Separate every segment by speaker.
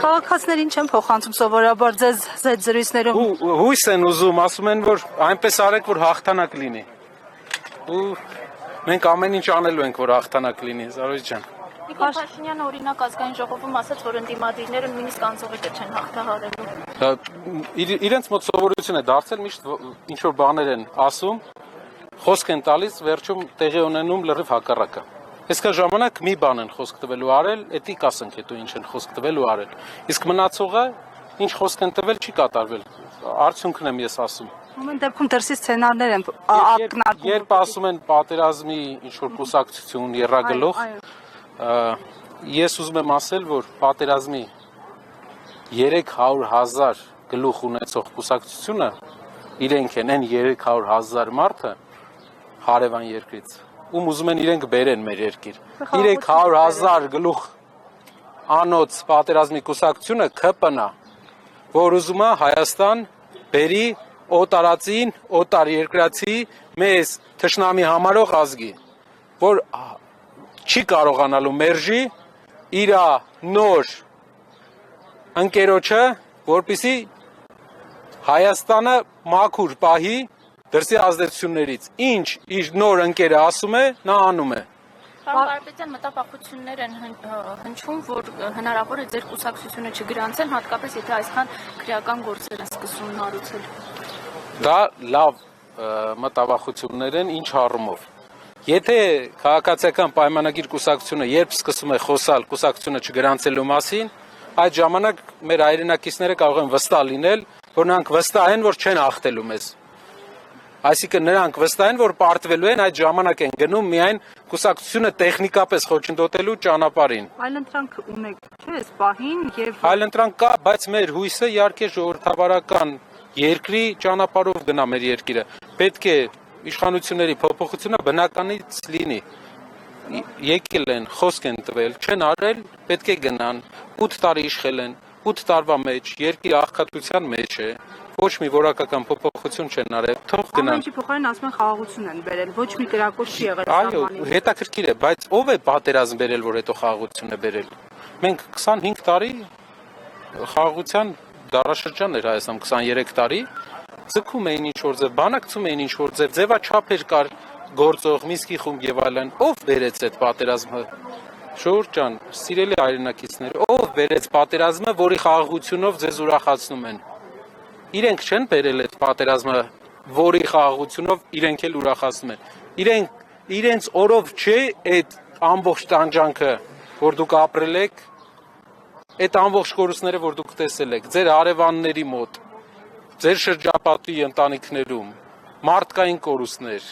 Speaker 1: Քաղաքացիներին չեն փոխանցում սովորաբար ձեզ զրույցներում։
Speaker 2: Հույս են ուզում, ասում են, որ այնպես արեք, որ հաղթանակ լինի։ Ու մենք ամեն ինչ անելու ենք, որ հաղթանակ լինի, Զարուհի ջան։
Speaker 3: Նիկոլ Փաշինյանը օրինակ ազգային ժողովում ասաց, որ ընդդիմադիրները նույնիսկ անձողիկը չեն հաղթահարելու։
Speaker 2: Իրենց մոտ սովորություն է դարձել, միշտ ինչ որ բաներ են ասում, խոսք են տալիս, վերջում տեղի ունենում լրիվ հակառակը։ Այսքան ժամանակ մի բան են խոսք տվելու արել, էդի կասենք հետո ինչ են խոսք տվելու արել։ Իսկ մնացողը ինչ խոսք են տվել չի կատարվել։ Արդյունքն եմ ես ասում։
Speaker 1: Ամեն դեպքում դրսի սցենարներ են ակնարկում։
Speaker 2: Երբ ասում են պատերազմի ինչ որ կուսակցություն, եռագլուխ, ես ուզում եմ ասել, որ պատերազմի 300,000 գլուխ ունեցող կուսակցությունը իրենք են, այն 300,000 մարդը հարևան երկրից, ում ուզում են իրենք բերեն մեր երկիր։ 300,000 գլուխ անոց պատերազմի կուսակցությունը ԿՊՆ-ա, որ ուզում է Հայաստան բերի օտարածին, օտար երկրացի մեզ թշնամի համարող ազգի, որ չի կարողանալու մերժի իր նոր ընկերոջը, որպեսզի Հայաստանը մաքուր պահի դրսի ազդեցություններից։ Ինչ իր նոր ընկերը ասում է, նա անում է։
Speaker 3: Պարոն Կարապետյան, մտապահություններ են հնչում, որ հնարավոր է ձեր կուսակցությունը չգրանցեն, հատկապես եթե այսքան քրեական գործեր են սկսում նարուցել։
Speaker 2: Դա լավ մտավախություններ են, ինչ առումով։ Եթե քաղաքացիական պայմանագիր կուսակցությունը երբ սկսում է խոսալ կուսակցությունը չգրանցելու մասին, այդ ժամանակ մեր հայրենակիցները կարող են վստահ լինել, որ նրանք վստահ են, որ չեն հաղթելու մեզ։ Այսինքն նրանք վստահ են, որ պարտվելու են, այդ ժամանակ են գնում միայն կուսակցությունը տեխնիկապես խոչընդոտելու ճանապարհին։
Speaker 1: Այլընտրանք ունեք, չէ՞, այս պահին եւ
Speaker 2: Այլընտրանք կա, բայց մեր հույսը իհարկե ժողովրդավարական երկրի ճանապարհով գնա մեր երկիրը։ Պետք է իշխանությունների փոփոխությունը բնականից լինի։ Եկել են, խոսք են տվել, չեն արել, պետք է գնան։ 8 տարի իշխել են, 8 տարվա մեջ երկիրը աղքատության մեջ է։ Ոչ մի որակական փոփոխություն չեն արել, թող գնան։
Speaker 1: Ամենի փոխարեն ասում են խաղաղություն են բերել, ոչ մի կրակոց չի եղել
Speaker 2: Այո, հետաքրքիր է, բայց ով է պատերազմ բերել, որ հետո խաղաղություն է բերել։ Մենք 25 տարի խաղաղության դարաշրջան էր Հայաստանում, 23 տարի ձգում էին ինչ-որ ձև, բանակցում էին ինչ-որ ձև, ձևաչափեր կար գործող, Մինսկի խումբ եւ այլն, ով բերեց այդ պատերազմը։ Շուռ ջան, սիրելի հայրենակիցներ, ով բերեց պատերազմը, որի խաղաղությունով ձեզ ուրախացնում են։ Իրենք չեն բերել այդ պատերազմը, որի խաղաղությունով իրենք էլ ուրախացնում են։ Իրենց օրով չէ այդ ամբողջ տանջանքը, որ դուք ապրել եք, այդ ամբողջ կորուստները, որ դուք տեսել եք, ձեր հարևանների մոտ, ձեր շրջապատի ընտանիքներում, մարդկային կորուստներ,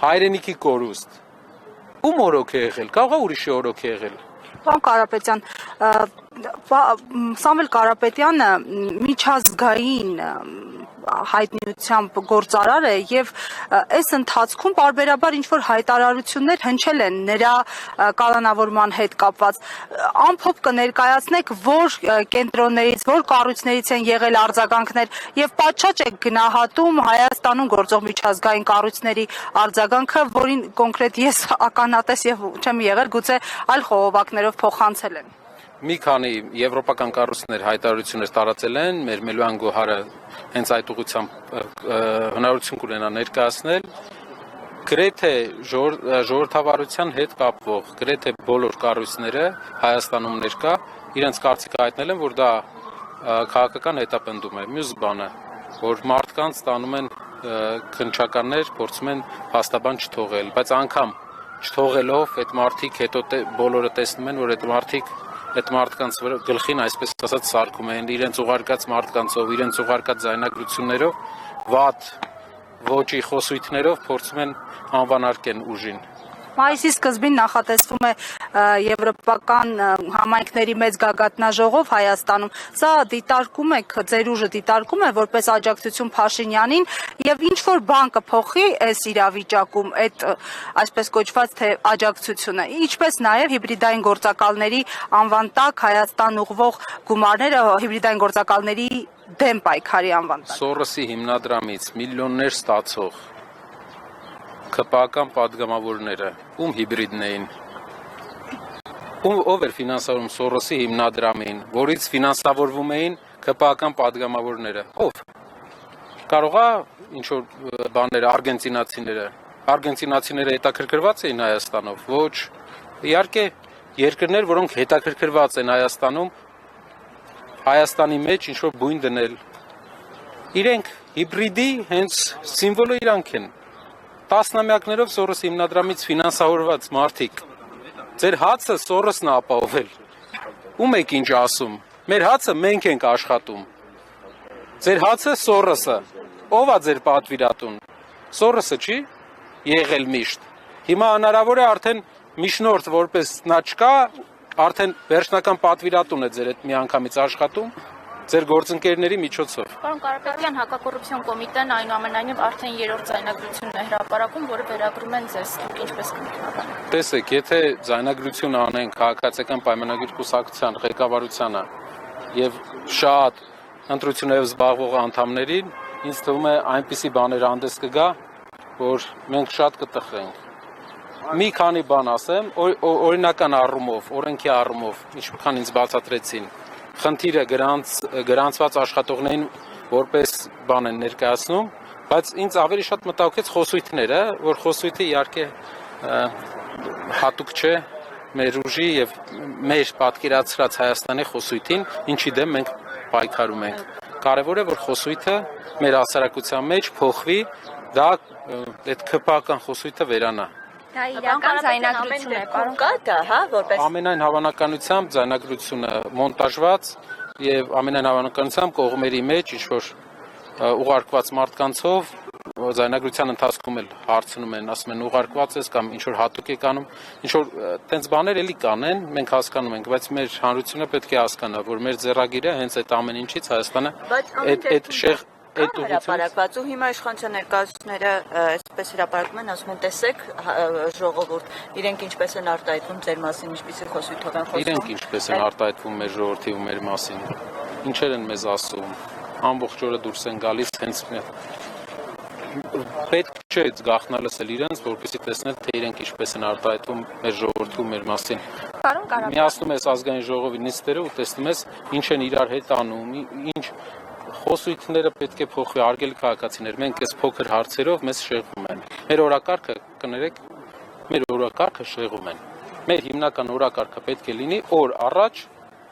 Speaker 2: հայրենիքի կորուստ, ում օրոք է եղել, կարող է ուրիշի օրոք է եղել։
Speaker 1: Պարոն Կարապետյան, Սամվել Կարապետյանը միջազգային հայտնիությամբ գործարար է եւ այս ընթացքում բարբերաբար ինչ-որ հայտարարություններ հնչել են նրա կալանավորման հետ կապված։ Ամփոփ կներկայացնեք, որ կենտրոններից, որ կառույցներից են եղել արձագանքներ եւ պատշաճ է գնահատում Հայաստանում գործող միջազգային կառույցների արձագանքը, որին կոնկրետ ես ականատես եւ չեմ եղել, գուցե այլ խողովակներով փոխանցել են։
Speaker 2: Մի քանի եվրոպական կառույցներ հայտարարություններ տարածել են, մեր Մելոյան Գոհարը հենց այդ ուղղությամբ հնարավորություն կունենա ներկայացնել, գրեթե ժողովրդավարության հետ կապվող, գրեթե բոլոր կառույցները Հայաստանում ներկա, իրենց կարծիքը հայտնել են, որ դա քաղաքական հետապնդում է։ Մյուս բանը, որ մարդկանց տանում են քննչականներ, փորձում են փաստաբան չթողել, բայց անգամ չթողելով այդ մարդիկ հետո բոլորը տեսնում են, որ այդ մարդկանց գլխին, այսպես ասած, սարքում են իրենց ուղարկած մարդկանցով, իրենց ուղարկած ձայնագրություններով, վատ ոճի խոսույթներով փորձում են անվանարկեն ուժին։
Speaker 1: Մայիսի սկզբին նախատեսվում է եվրոպական համայնքների մեծ գագաթնաժողով Հայաստանում։ Սա դիտարկում եք, ձեր ուժը դիտարկում է որպես աջակցություն Փաշինյանին եւ ինչ որ բան կփոխի այս իրավիճակում, այդ այսպես կոչված թե աջակցությունը, ինչպես նաեւ հիբրիդային գործակալների անվան տակ Հայաստան ուղղվող գումարները, հիբրիդային գործակալների դեմ պայքարի անվան տակ։
Speaker 2: Սորոսի հիմնադրամից միլիոններ ստացող ԿՊԱ-ական պատգամավորները ում հիբրիդն էին։ Ով էր ֆինանսավորում Սորոսի հիմնադրամին, որից ֆինանսավորվում էին ԿՊԱ-ական падգամավորները։ Ով։ Կարող է ինչ որ բաներ արգենտինացիները հետաքրքրված էին Հայաստանով, ոչ։ Իհարկե երկրներ, որոնք հետաքրքրված են Հայաստանում, Հայաստանի մեջ ինչ որ բույն դնել։ Իրենք հիբրիդի հենց սիմվոլը իրանք են։ Տասնամյակներով Սորոսի հիմնադրամից ֆինանսավորված մարդիկ։ Ձեր հացը Սորոսն է ապահովել։ Ում եք ինչ ասում։ Մեր հացը մենք ենք աշխատում։ Ձեր հացը Սորոսը։ Ով է ձեր պատվիրատուն։ Սորոսը չի եղել միշտ։ Հիմա հնարավոր է արդեն միջնորդ որպես նա չկա, արդեն վերջնական պատվիրատուն է ձեր այդ միանգամից աշխատում։ Ձեր գործընկերների միջոցով։
Speaker 3: Պարոն Կարապետյան, հակակոռուպցիոն կոմիտեն այնուամենայնիվ արդեն 3-րդ ձայնագրությունն է հրապարակում, որը վերագրում են ձեզ, դուք ինչպես կմեկնաբանեք։
Speaker 2: Տեսեք, եթե ձայնագրություն անենք քաղաքացիական պայմանագիր կուսակցության ղեկավարությանը եւ շատ ընտրություններով զբաղվող անդամներին, ինձ թվում է այնպիսի բաներ հանդես կգա, որ մենք շատ կտխրենք։ Մի քանի բան ասեմ, օրինական առումով, օրենքի առումով, ինչքան ինձ բացատրեցին, խնդիրը գրանցված աշխատողներին որպես բան են ներկայացնում, բայց ինձ ավելի շատ մտահոգեց խոսույթները, որ խոսույթը իհարկե հատուկ չէ մեր ուժի եւ մեր պատկերացրած Հայաստանի խոսույթին, ինչի դեմ մենք պայքարում ենք։ Կարևոր է, որ խոսույթը մեր հասարակության մեջ փոխվի, դա այդ ԿՊԱ-ական խոսույթը վերանա։
Speaker 4: Դա իրական ձայնագրություն է, պարոն կա դա, հա, որպես
Speaker 2: Ամենայն հավանականությամբ ձայնագրությունը մոնտաժված եւ ամենայն հավանականությամբ կողմերի մեջ ինչ որ ուղարկված մարդկանցով ձայնագրության ընթացքում էլ հարցնում են, ասում են ուղարկված ես կամ ինչ որ հատուկ եք անում, ինչ որ տենց բաներ էլի կանեն, մենք հասկանում ենք, բայց մեր հանրությունը պետք է հասկանա, որ մեր ձեռագիրը հենց այդ ամեն ինչից Հայաստանը այդ շեղ այդ
Speaker 4: հրապարակված ու հիմա իշխանության ներկայացուցիչները այսպես հրապարակում են, ասում են տեսեք ժողովուրդ, իրենք ինչպես են արտահայտվում ձեր մասին, ինչպիսի խոսույթով են խոսում։
Speaker 2: Իրենք ինչպես են արտահայտվում մեր ժողովրդի ու մեր մասին։ Ինչեր են մեզ ասում։ Ամբողջ օրը դուրս են գալիս, հենց պետք չէ գաղտնա լսել իրենց, որպեսզի տեսնել, թե իրենք ինչպես են արտահայտվում մեր ժողովրդի ու մեր մասին։
Speaker 4: Պարոն Կարապետյան,
Speaker 2: Միացնում ես ազգային ժողովի նիստերը ու տեսնում ես ինչ են իրար հետ անում, ինչ խոսույթները պետք է փոխվի, արգելի քաղաքացիներ, մենք այս փոքր հարցերով մեզ շեղում են։ Մեր օրակարգը, կներեք, մեր օրակարգը շեղում են։ Մեր հիմնական օրակարգը պետք է լինի օր առաջ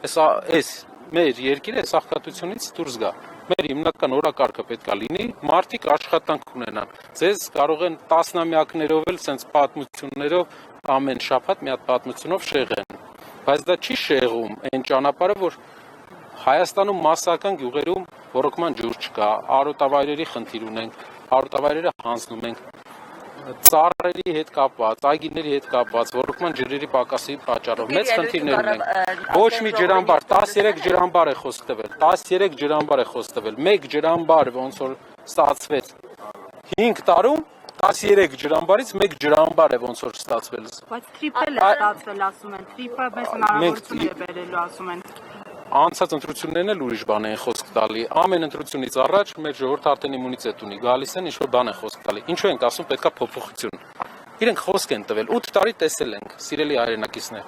Speaker 2: այս մեր երկիրը այս աղքատությունից դուրս գա։ Մեր հիմնական օրակարգը պետք է լինի, մարդիկ աշխատանք ունենան։ Ձեզ կարող են տասնամյակներով էլ sense պատմություններով ամեն շաբաթ մի հատ պատմությունով շեղեն։ Բայց դա չի շեղում այն ճանապարհը, որ Հայաստանում massական գյուղերում ռոռոկման ջուր չկա, արոտավայրերի խնդիր ունենք, արոտավայրերը հանձնում ենք, ծառերի հետ կապված, այգիների հետ կապված, ռոռոկման ջրերի պակասի պատճառով մեծ խնդիրներ ունենք։ Ոչ մի ջրամբար, 13 ջրամբար է խոսք տվել, 13 ջրամբար է խոսք տվել, 1 ջրամբար ոնց որ ստացվեց 5 տարում 13 ջրամբարից 1 ջրամբար է ոնց որ ստացվել։
Speaker 1: Բայց թրիպել է ստացվել, ասում են, թրիպը մեզ հնարավորություն է բերելու, ասում են։
Speaker 2: Անցած ընտրություններն էլ ուրիշ բան են խոսք տալի։ Ամեն ընտրությունից առաջ մեր ժողովուրդը արդեն իմունիտետ ունի, գալիս են ինչ-որ բան են խոսք տալի։ Ինչու ենք ասում պետքա փոփոխություն։ Իրենք խոսք են տվել, 8 տարի տեսել ենք, սիրելի հայրենակիցներ։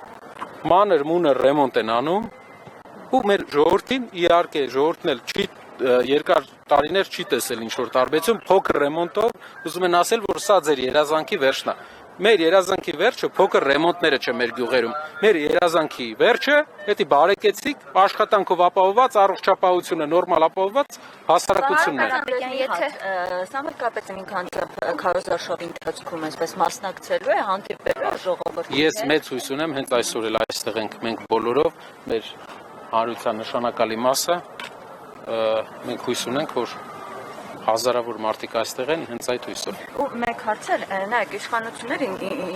Speaker 2: Մանր մունր ռեմոնտ են անում, ու մեր ժողովրդին իհարկե ժողովուրդն էլ չի երկար տարիներ չի տեսել ինչ-որ տարբերություն, փոքր ռեմոնտով ուզում են ասել, որ սա ձեր երազանքի վերջն է։ Մեր երազանքի վերջը փոքր ռեմոնտները չէ մեր գյուղերում։ Մեր երազանքի վերջը դա բարեկեցիկ աշխատանքով ապահովված առողջապահությունը նորմալ ապահովված հասարակությունն է։
Speaker 4: Սամվել Կարապետյան ինքանձամբ քարոզարշավի ընթացքում այսպես մասնակցելու է, հանդիպելու է ժողովրդի։
Speaker 2: Ես մեծ հույս ունեմ, հենց այսօր էլ այստեղ ենք մենք բոլորով, մեր հանրության նշանակալի մասը, մենք հույս ունենք, որ հազարավոր մարդիկ այստեղ են հենց այդ հույսով։
Speaker 4: Ու մեկ հարց էլ, նայեք, իշխանությունները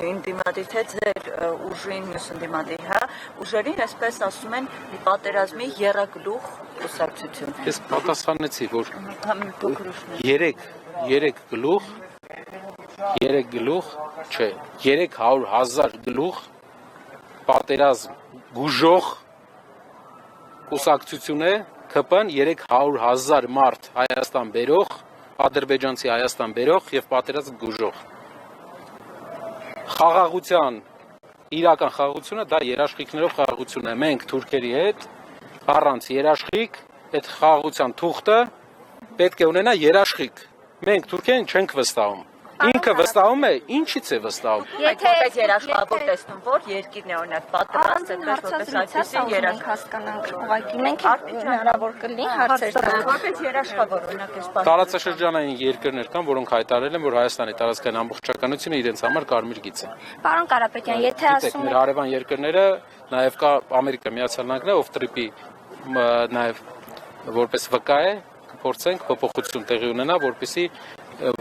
Speaker 4: ինդիմադիր թե ձեր ուժին, մյուս ինդիմադիր, հա, ուժերին այսպես ասում են պատերազմի եռագլուխ կուսակցություն։
Speaker 2: Ես պատասխանեցի, որ
Speaker 4: Փոքր ուժներ։
Speaker 2: 3 գլուխ, չէ, 300,000 գլուխ պատերազմ գուժող կուսակցություն է, ԿՊ-ն 300,000 մարդ Հայաստան բերող, ադրբեջանցի Հայաստան բերող եւ պատերազմ գուժող։ Խաղաղության իրական խաղաղությունը դա երաշխիքներով խաղաղություն է։ Մենք թուրքերի հետ առանց երաշխիք այդ խաղաղության թուղթը պետք է ունենա երաշխիք։ Մենք Թուրքիային չենք վստահում։ Ինքը վստահում է, ինչից է վստահում։
Speaker 4: Որպես երաշխավոր տեսնում, որ երկիրն է օրինակ պատրաստ է որպես այդպեսի երաշխավոր
Speaker 3: հասկանանք, ուղղակի մենք հնարավոր կլինի հարցեր տալ։
Speaker 4: որպես երաշխավոր օրինակ էս բանը։
Speaker 2: Տարածաշրջանային երկրներ կան, որոնք հայտարարել են, որ Հայաստանի տարածքային ամբողջականությունը իրենց համար կարմիր գիծ է։
Speaker 3: Պարոն Կարապետյան, եթե ասում
Speaker 2: Մեր հարևան երկրները, նաև կա Ամերիկա, Միացյալ Նահանգները, ով տրիպի նաև որպես վկա է, փորձենք փոփոխություն տեղի ունենա,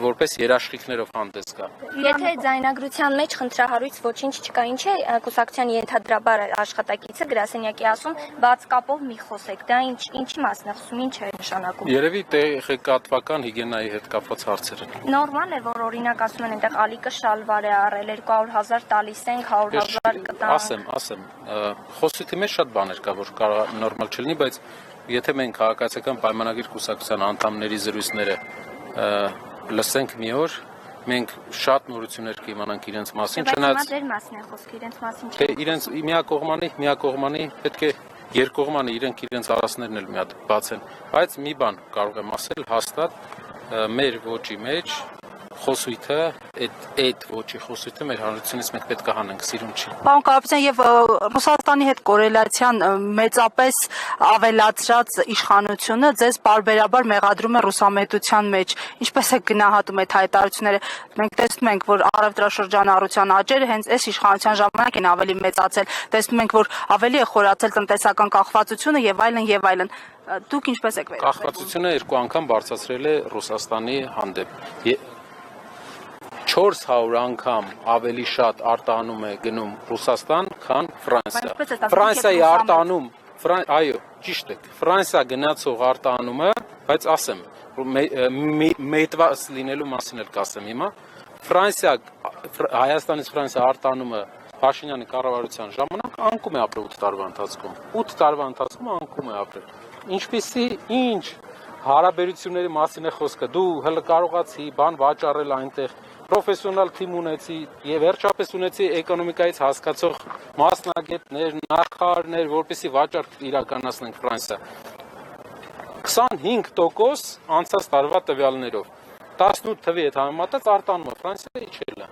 Speaker 2: որպես երաշխիքներով հանդես գա։
Speaker 3: Եթե ձայնագրության մեջ խնդրահարույց ոչինչ չկա, ինչ է կուսակցության ենթադրաբար աշխատակիցը գրասենյակի ասում, բաց կապով մի խոսեք, դա ինչի մասն է խոսում, ինչ է նշանակում։
Speaker 2: Երևի տեղեկատվական հիգիենայի հետ կապված հարցեր են։
Speaker 3: Նորմալ է, որ օրինակ ասում են այնտեղ ալիկը շալվար է առել, 200,000 տալիս ենք, 100,000 կտանք։
Speaker 2: Ասեմ, խոսույթի մեջ շատ բաներ կա, որ կարող նորմալ չլինի, բայց եթե մենք քաղաքացիական պայմանագիր կուսակցության անդամների զրույցները լսենք մի օր, մենք շատ նորություններ կիմանանք իրենց մասին,
Speaker 3: չնայած դեր մասն է խոսքը, իրենց մասին
Speaker 2: չէ։ Իրենց միակողմանի պետք է երկկողմանի իրենց արասներն էլ մի հատ բացեն, բայց մի բան կարող եմ ասել հաստատ, մեր ոճի մեջ խոսույթը, այդ ոճի խոսույթը մեր հանրությունից մենք պետք է հանենք, սիրուն չի։
Speaker 1: Պարոն Կարապետյան, եւ Ռուսաստանի հետ կորելացիան մեծապես ավելացրած իշխանությունը ձեզ պարբերաբար մեղադրում է ռուսամետության մեջ։ Ինչպես է գնահատում այդ հայտարարությունները։ Մենք տեսնում ենք, որ առևտրաշրջանառության աճերը հենց այս իշխանության ժամանակ են ավելի մեծացել։ Տեսնում ենք, որ ավելի է խորացել տնտեսական կախվածությունը եւ այլն։ Դուք ինչպես եք վերաբերվում։
Speaker 2: Կախվածությունը 2 անգամ բարձրացրել է Ռուսաստանի հանդեպ։ 400 անգամ ավելի շատ արտահանում է գնում Ռուսաստան, քան Ֆրանսիա։ Ֆրանսիայի արտահանում, այո, ճիշտ է։ Ֆրանսիա գնացող արտահանումը, բայց ասեմ, մետված լինելու մասին էլ կասեմ հիմա։ Հայաստանից Ֆրանսիա արտահանումը Փաշինյանի կառավարության ժամանակ անկում է ապրել 8 տարվա ընթացքում։ 8 տարվա ընթացքում անկում է ապրել։ Ինչ հարաբերությունների մասին է խոսքը։ Դու հələ կարողացի բան վաճառել այնտեղ, պրոֆեսիոնալ թիմ ունեցի եւ վերջապես ունեցի էկոնոմիկայից հասկացող մասնագետներ, նախարարներ, որպեսզի վաճառք իրականացնենք Ֆրանսիա։ 25% անցած տարվա տվյալներով 18 թվի հետ համեմատած արտանումը Ֆրանսիայի իջել է։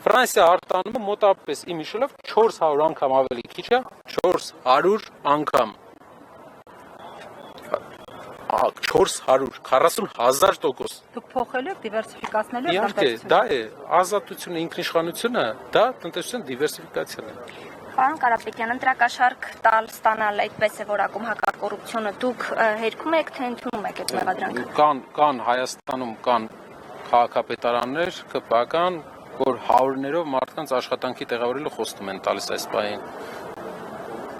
Speaker 2: Ֆրանսիա արտանումը մոտավորապես իմ հիշելով 400 անգամ ավելի քիչ է, 400 անգամ։ 440,000%։
Speaker 1: Դուք փոխել եք, դիվերսիֆիկացնել եք
Speaker 2: Իհարկե, դա է ազատությունը, ինքնիշխանությունը, դա տնտեսության դիվերսիֆիկացիան է։
Speaker 3: Պարոն Կարապետյան, ընտրակաշարք տալ ստանալ այդպես է որակում հակակոռուպցիոնը, դուք հերքում եք, թե ընդունում եք այդ մեղադրանքը։
Speaker 2: Կան Հայաստանում կան քաղաքապետարաններ, ԿՊԱ-կան, որ հարյուրներով մարդկանց աշխատանքի տեղավորելու խոստում են տալիս այս պահին։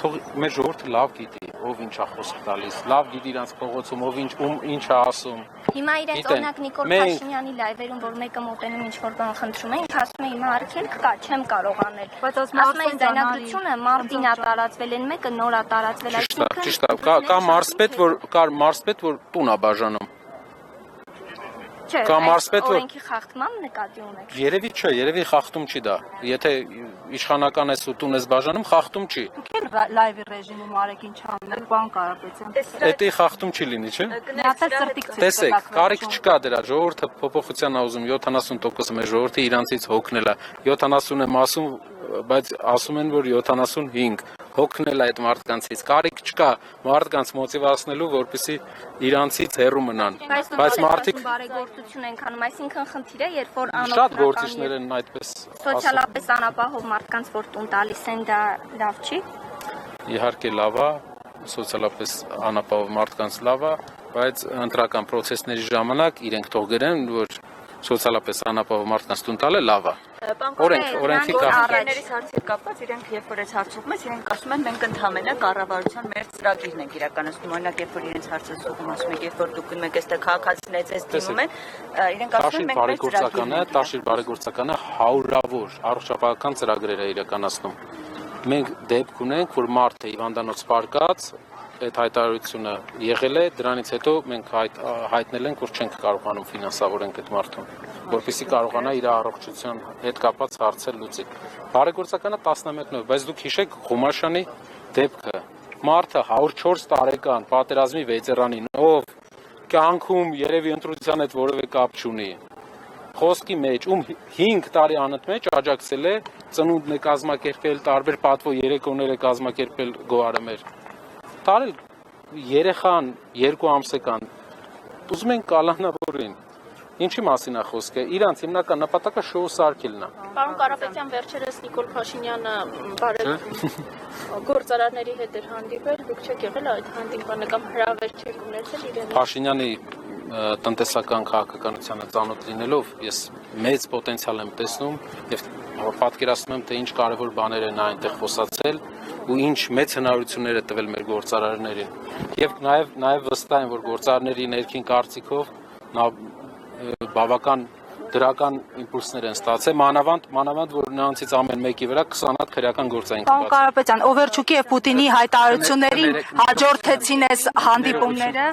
Speaker 2: Թող մեր ժողովուրդը լավ գիտի, ով ինչա խոսք տալիս, լավ գիտի իրանց փողոցում, ով ինչ է ասում։
Speaker 3: Հիմա իրենց օրինակ Նիկոլ Փաշինյանի լայվերում, որ մեկը մոտենում ինչ-որ բան խնդրում է, ինքը ասում է հիմա արգելք կա, չեմ կարող անել։ Բայց ասում է ձայնագրությունը մարտին է տարածվել, են մեկը նոր է տարածվել, այսինքն
Speaker 2: ճիշտ է, կա մարզպետ, որ տուն է բաժանում։ Կամ մարզպետ, որ
Speaker 3: օրենքի խախտման նկատի ունեք։
Speaker 2: Երևի չէ, երևի խախտում չի դա։ Եթե իշխանական ես ու տուն ես բաժանում, խախտում չի։
Speaker 1: Դուք լայվի ռեժիմում արեք ինչ անեք, պարոն Կարապետյան։
Speaker 2: Դա խախտում չի լինի, չէ։
Speaker 1: Միացած ծրտիկ ցույց
Speaker 2: Տեսեք, կարիք չկա դրա, ժողովուրդը փոփոխության ա ուզում, 70% մեր ժողովրդի իրանցից հոգնել է։ 70 եմ ասում, բայց ասում են, որ 75 հոգնել է այդ մարդկանցից։ Կարիք չկա մարդկանց մոտիվացնելու, որպեսզի իրանցից հեռու մնան։
Speaker 3: Բայց մարդիկ բարեգործություն են անում, այսինքն խնդիր է, երբ որ
Speaker 2: շատ գործիչներ են այդպես
Speaker 3: սոցիալապես անապահով մարդկանց որ տուն տալիս են, դա լավ չի։
Speaker 2: Իհարկե լավ է, սոցիալապես անապահով մարդկանց լավ է, բայց ընտրական process-ների ժամանակ իրենք թող գրեն, որ սոցիալապես անապահով մարդկանց տուն տալը լավ է։ Օրենքի
Speaker 4: կառավարությունների հարցի կապված իրենք երբ որ այս հարցում ես, իրենք ասում են մենք ընդհանրապես կառավարության մեր ծրագիրն ենք իրականացնում, օրինակ երբ որ իրենց հարցը զուգում ասում եք, երբ որ դուք գնում եք այստեղ քաղաքացիներից ես դիմում են, իրենք ասում են մենք մեր ծրագիրն ենք։
Speaker 2: Տաշիր բարեգործականը հարյուրավոր առողջապահական ծրագրեր է իրականացնում։ Մենք դեպք ունենք, որ մարդը հիվանդանոց պարկած այդ հայտարարությունը եղել է, դրանից հետո մենք հայտնել ենք, որ չենք կարողանում ֆինանսավորենք այդ մարդուն։ որպեսզի կարողանա իր առողջության հետ կապված հարցեր լուծի։ Բարեգործականը 11-ով, բայց դուք հիշեք Ղումաշյանի դեպքը։ Մարդը 104 տարեկան պատերազմի վետերանին, ով կյանքում երևի ընտրության հետ որևէ կապ չունի։ Խոսքի մեջ, ում 5 տարի անընդմեջ աջակցել է, ծնունդն է կազմակերպել, տարբեր պատվո երեկոներ է կազմակերպել գոհարմեր։ Տարել երեխան 2 ամսական, ուզում են կալանավորին։ Ինչի մասին է խոսքը։ Իրանց հիմնական նպատակը շոու սարքելն է։
Speaker 5: Պարոն Կարապետյան, վերջերս Նիկոլ Փաշինյանը գործարարների հետ էր հանդիպել, դուք չեք եղել այդ հանդիպանը կամ հրավեր չեք ունեցել իրեն։
Speaker 2: Փաշինյանի տնտեսական քաղաքականությանը ծանոթ լինելով ես մեծ պոտենցիալ եմ տեսնում եւ պատկերացնում եմ թե ինչ կարեւոր բաներ են այնտեղ խոսացել ու ինչ մեծ հնարավորություններ է տվել մեր գործարարներին եւ նաեւ վստահ եմ որ գործարարների ներքին կարծիքով նա բավական դրական իմպուլսներ են ստացել մանավանդ որ նրանցից ամեն մեկի վրա 20 հատ քրեական գործային
Speaker 1: Պարոն Կարապետյան, Օվերչուկի եւ Պուտինի հայտարարություններին հաջորդեցին այս հանդիպումները։